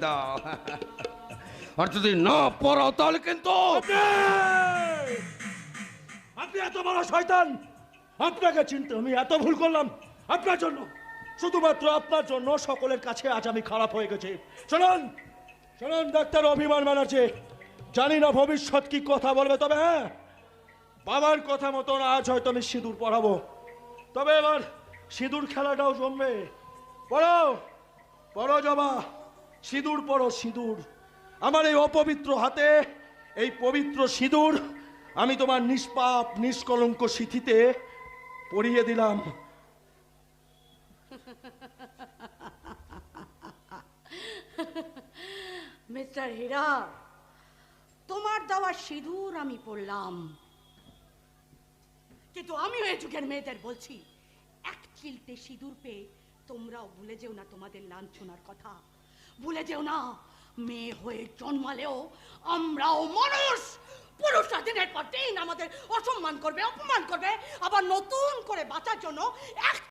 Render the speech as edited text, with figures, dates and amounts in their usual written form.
দাও। আর যদি না পড়াও তাহলে কিন্তু আপনি এত বড় শয়তান! আপনাকে চিনতে আমি এত ভুল করলাম আপনার জন্য, শুধুমাত্র আপনার জন্য সকলের কাছে আজ আমি খারাপ হয়ে গেছি। শুনুন শুনুন ডাক্তার অভিমান ব্যানার্জি, জানি না ভবিষ্যৎ কি কথা বলবে, তবে হ্যাঁ, বাবার কথা মতন আজ হয়তো আমি সিঁদুর পরাবো। তবে এবার সিঁদুর খেলাটাও জমবে। পড়ো পড়ো জবা, সিঁদুর পড়ো সিঁদুর। আমার এই অপবিত্র হাতে এই পবিত্র সিঁদুর আমি তোমার নিষ্পাপ নিষ্কলঙ্ক সিথিতে পরিয়ে দিলাম। মিস্টার হীরা, তোমার দেওয়া সিঁদুর আমি পড়লাম, কিন্তু আমি ওই যুগের মেয়েদের বলছি, এক চিলতে সিঁদুর পেয়ে তোমরাও ভুলে যেও না তোমাদের লাঞ্ছনার কথা। ভুলে যেও না, মেয়ে হয়ে জন্মালেও আমরাও মানুষ। পুরুষরা দিনের পর দিন আমাদের অসম্মান করবে, অপমান করবে, আবার নতুন করে বাঁচার জন্য এক